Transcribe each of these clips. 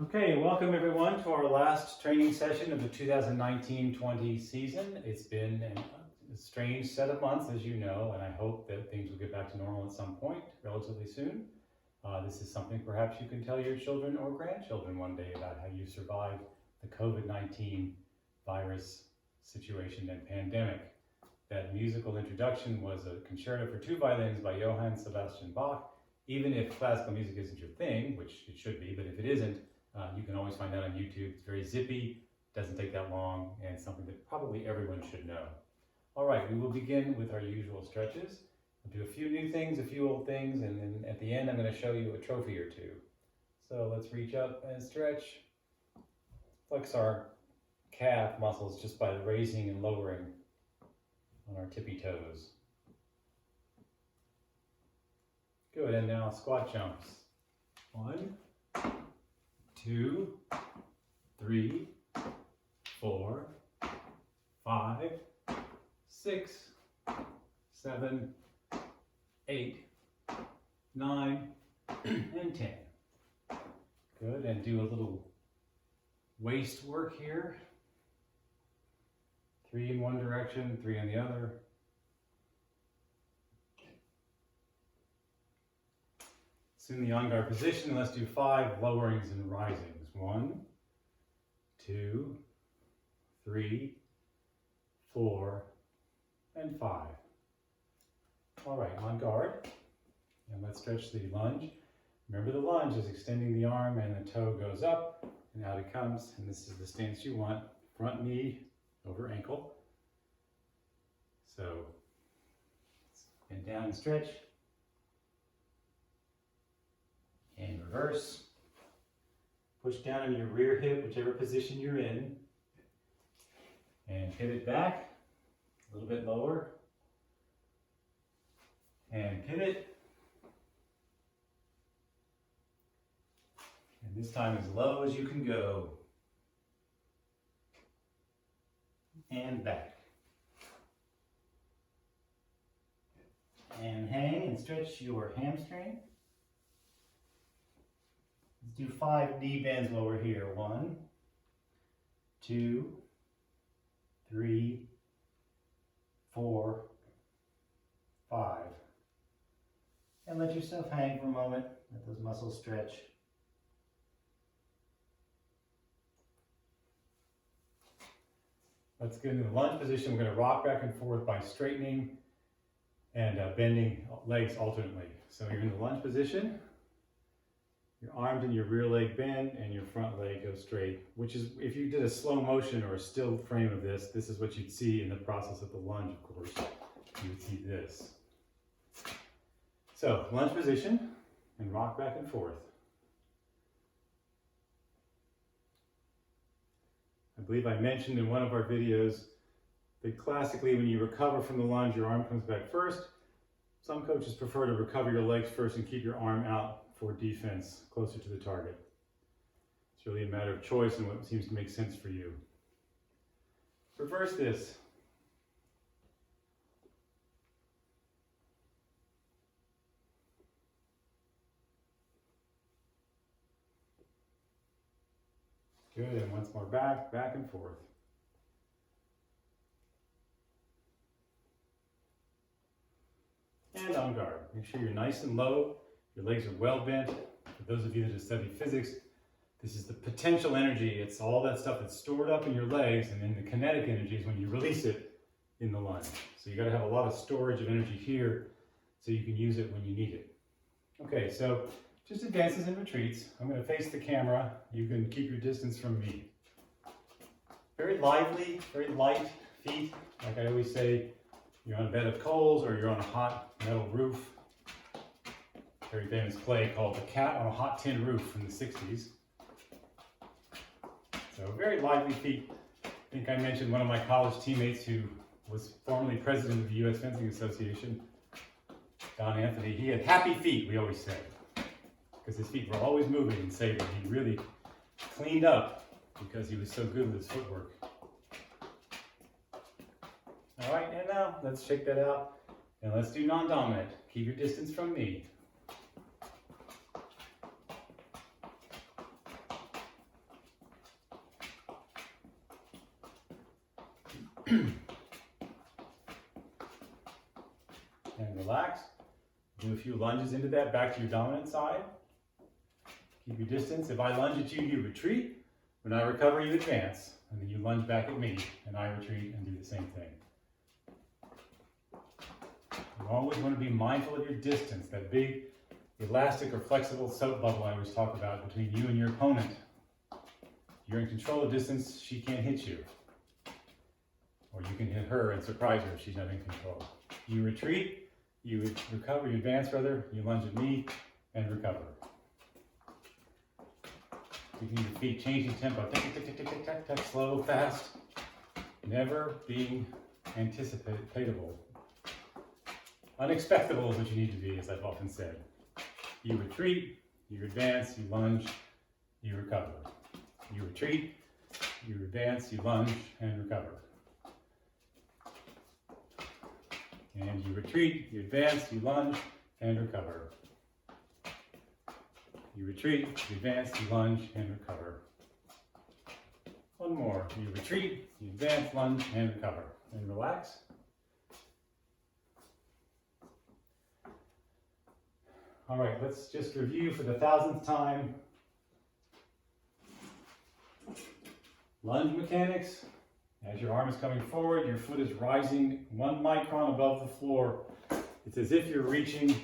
Okay, welcome everyone to our last training session of the 2019-20 season. It's been a strange set of months, as you know, and I hope that things will get back to normal at some point relatively soon. This is something perhaps you can tell your children or grandchildren one day about how you survived the COVID-19 virus situation and pandemic. That musical introduction was a concerto for two violins by Johann Sebastian Bach. Even if classical music isn't your thing, which it should be, but if it isn't, you can always find that on YouTube. It's very zippy, doesn't take that long, and something that probably everyone should know. All right, we will begin with our usual stretches. We'll do a few new things, a few old things, and then at the end I'm going to show you a trophy or two. So let's reach up and stretch. Flex our calf muscles just by raising and lowering on our tippy toes. Good, and now squat jumps. 1, 2, 3, 4, 5, 6, 7, 8, 9, and 10. Good, and do a little waist work here. 3 in one direction, 3 in the other. Assume the on-guard position, and let's do 5 lowerings and risings. 1, 2, 3, 4, and 5. All right, on guard. And let's stretch the lunge. Remember, the lunge is extending the arm and the toe goes up and out it comes. And this is the stance you want. Front knee over ankle. So, bend down and stretch. And reverse. Push down on your rear hip, whichever position you're in. And pivot back, a little bit lower. And pivot. And this time as low as you can go. And back. And hang and stretch your hamstring. Let's do 5 knee bends while we're here. 1, 2, 3, 4, 5. And let yourself hang for a moment. Let those muscles stretch. Let's get into the lunge position. We're going to rock back and forth by straightening and bending legs alternately. So you're in the lunge position. Your arms and your rear leg bend and your front leg goes straight, which is, if you did a slow motion or a still frame of this, this is what you'd see in the process of the lunge, of course. You would see this. So, lunge position and rock back and forth. I believe I mentioned in one of our videos that classically when you recover from the lunge, your arm comes back first. Some coaches prefer to recover your legs first and keep your arm out for defense closer to the target. It's really a matter of choice and what seems to make sense for you. Reverse this. Good, and once more back and forth. And on guard. Make sure you're nice and low. Your legs are well bent. For those of you that have studied physics, this is the potential energy. It's all that stuff that's stored up in your legs, and then the kinetic energy is when you release it in the lunge. So you got to have a lot of storage of energy here so you can use it when you need it. Okay, so just advances and retreats. I'm going to face the camera. You can keep your distance from me. Very lively, very light feet. Like I always say, you're on a bed of coals or you're on a hot metal roof. Very famous play called The Cat on a Hot Tin Roof from the 60s. So very lively feet. I think I mentioned one of my college teammates who was formerly president of the U.S. Fencing Association, Don Anthony. He had happy feet, we always said, because his feet were always moving and savory. He really cleaned up because he was so good with his footwork. All right, and now let's shake that out and let's do non-dominant. Keep your distance from me. And relax. Do a few lunges into that, back to your dominant side. Keep your distance. If I lunge at you, you retreat. When I recover, you advance. And then you lunge back at me, and I retreat and do the same thing. You always want to be mindful of your distance, that big elastic or flexible soap bubble I always talk about between you and your opponent. You're in control of distance, she can't hit you. Or you can hit her and surprise her if she's not in control. You retreat, you recover, you advance rather, you lunge at me and recover. Keeping your feet, changing tempo, tick, tick, tick, tick, tick, tick, tick, slow, fast. Never being anticipatable. Unexpectable is what you need to be, as I've often said. You retreat, you advance, you lunge, you recover. You retreat, you advance, you lunge, and recover. And you retreat, you advance, you lunge, and recover. You retreat, you advance, you lunge, and recover. One more. You retreat, you advance, lunge, and recover. And relax. All right, let's just review for the 1000th time. Lunge mechanics. As your arm is coming forward, your foot is rising 1 micron above the floor. It's as if you're reaching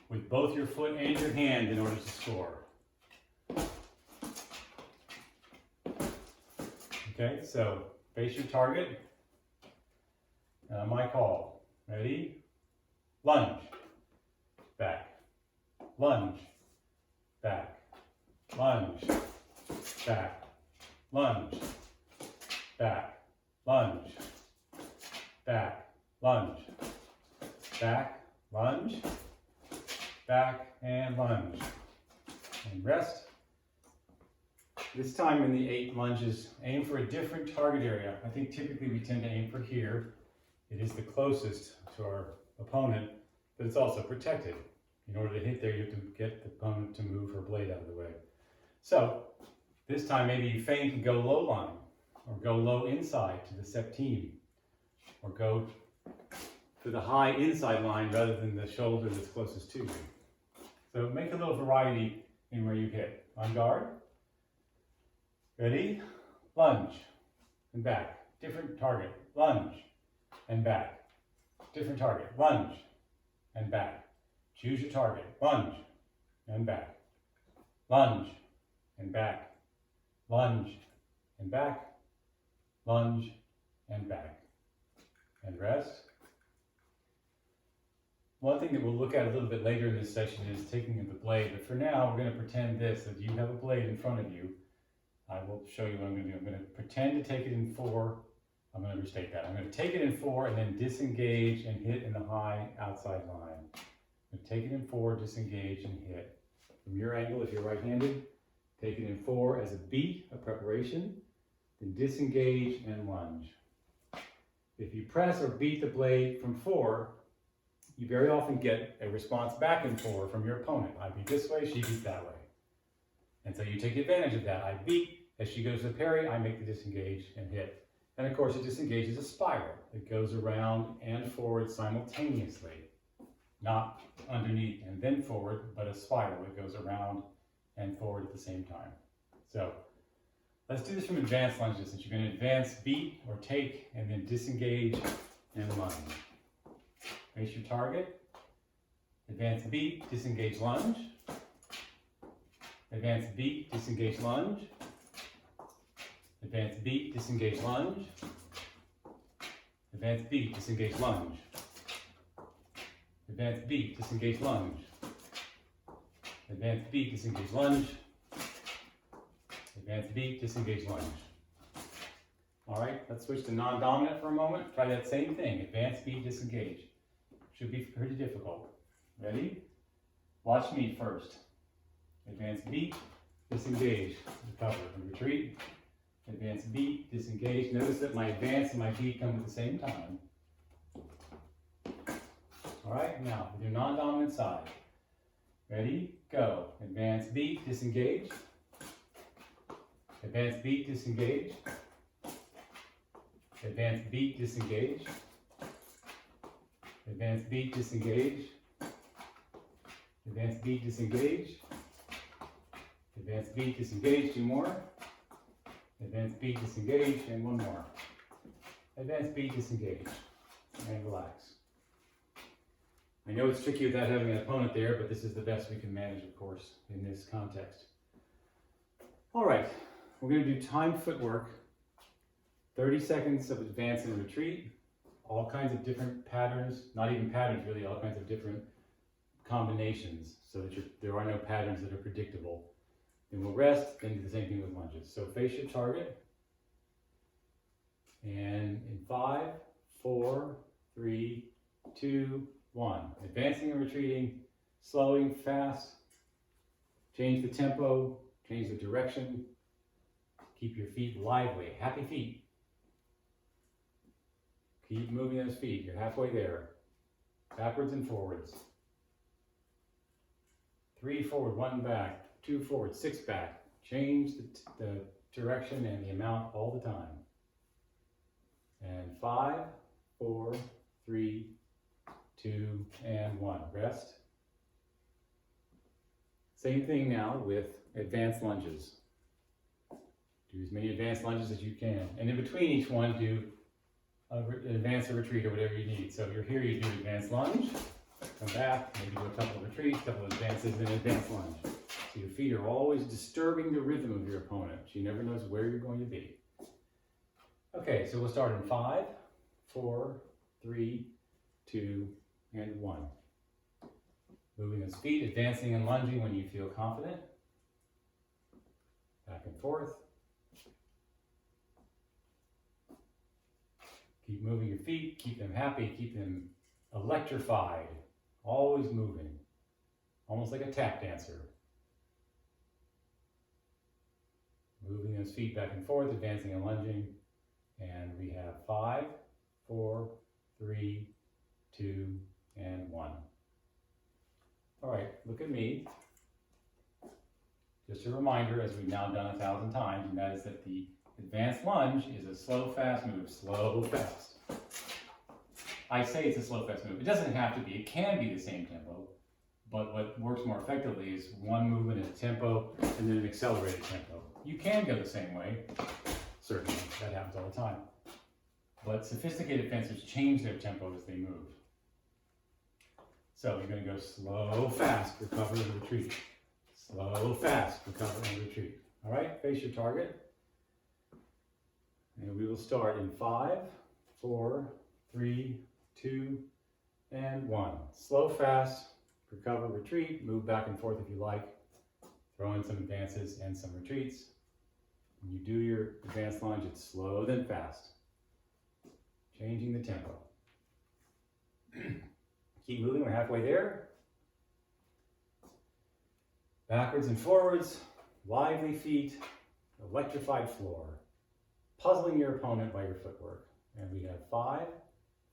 with both your foot and your hand in order to score. Okay, so face your target. And on my call, ready? Lunge, back, lunge, back, lunge, back, lunge, back, lunge, back, lunge, back, lunge, back, and lunge. And rest. This time in the 8 lunges, aim for a different target area. I think typically we tend to aim for here. It is the closest to our opponent, but it's also protected. In order to hit there, you have to get the opponent to move her blade out of the way. So, this time maybe you feint and go low line, or go low inside to the septime, or go to the high inside line rather than the shoulder that's closest to you. So make a little variety in where you hit. On guard. Ready? Lunge and back. Different target. Lunge and back. Different target. Lunge and back. Choose your target. Lunge and back. Lunge and back. Lunge and back. Lunge and back. And rest. One thing that we'll look at a little bit later in this session is taking the blade, but for now we're going to pretend this, that you have a blade in front of you. I will show you what I'm going to do. I'm going to pretend to take it in 4. I'm going to restate that. I'm going to take it in 4 and then disengage and hit in the high outside line. I'm going to take it in 4, disengage and hit. From your angle, if you're right-handed, take it in 4 as a beat, a preparation, then disengage and lunge. If you press or beat the blade from 4, you very often get a response back in 4 from your opponent. I beat this way, she beats that way. And so you take advantage of that. I beat, as she goes to parry, I make the disengage and hit. And of course, a disengage is a spiral. It goes around and forward simultaneously. Not underneath and then forward, but a spiral. It goes around and forward at the same time. So let's do this from advanced lunge distance. You're going to advance, beat, or take, and then disengage and lunge. Face your target. Advance, beat, disengage, lunge. Advance, beat, disengage, lunge. Advance, beat, disengage, lunge. Advance, beat, disengage, lunge. Advance, beat, disengage, lunge. Advance, beat, disengage, lunge. Advance, beat, disengage, lunge. All right, let's switch to non-dominant for a moment. Try that same thing. Advance, beat, disengage. Should be pretty difficult. Ready? Watch me first. Advance, beat, disengage, recover, and retreat. Advance, beat, disengage. Notice that my advance and my beat come at the same time. All right, now with your non-dominant side. Ready? Go. Advance, beat, disengage. Advance, beat, disengage. Advance beat, disengage. Advance beat, disengage. Advance beat, disengage. Advance beat, disengage, 2 more. Advance beat, disengage, and 1 more. Advance beat, disengage, and relax. I know it's tricky without having an opponent there, but this is the best we can manage, of course, in this context. All right, we're going to do timed footwork, 30 seconds of advance and retreat, all kinds of different patterns, not even patterns really, all kinds of different combinations, so that there are no patterns that are predictable. Then we'll rest, then do the same thing with lunges. So face your target, and in 5, 4, 3, 2, 1. Advancing and retreating, slowing, fast. Change the tempo, change the direction. Keep your feet lively, happy feet. Keep moving those feet, you're halfway there. Backwards and forwards. 3 forward, 1 back, 2 forward, 6 back. Change the direction and the amount all the time. And 5, 4, 3, 2, and 1. Rest. Same thing now with advanced lunges. Do as many advanced lunges as you can. And in between each one, do an advance or retreat or whatever you need. So if you're here, you do advanced lunge, come back, maybe do a couple of retreats, a couple of advances, and advanced lunge. So your feet are always disturbing the rhythm of your opponent. She never knows where you're going to be. Okay, so we'll start in 5, 4, 3, 2, and 1. Moving those feet, advancing and lunging when you feel confident. Back and forth. Keep moving your feet, keep them happy, keep them electrified, always moving, almost like a tap dancer. Moving those feet back and forth, advancing and lunging. And we have 5, 4, 3, 2, and 1. All right, look at me. Just a reminder, as we've now done 1,000 times, and that is that the advanced lunge is a slow, fast move. Slow, fast. I say it's a slow, fast move. It doesn't have to be. It can be the same tempo, but what works more effectively is one movement in a tempo and then an accelerated tempo. You can go the same way. Certainly, that happens all the time. But sophisticated fencers change their tempo as they move. So you're going to go slow, fast, recover and retreat. Slow, fast, recover and retreat. All right, face your target. And we will start in 5, 4, 3, 2, and 1. Slow, fast, recover, retreat. Move back and forth if you like. Throw in some advances and some retreats. When you do your advanced lunge, it's slow then fast. Changing the tempo. Keep moving, we're halfway there. Backwards and forwards, lively feet, electrified floor. Puzzling your opponent by your footwork. And we have 5,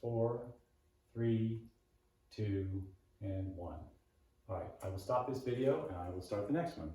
4, 3, 2, and 1. All right, I will stop this video and I will start the next one.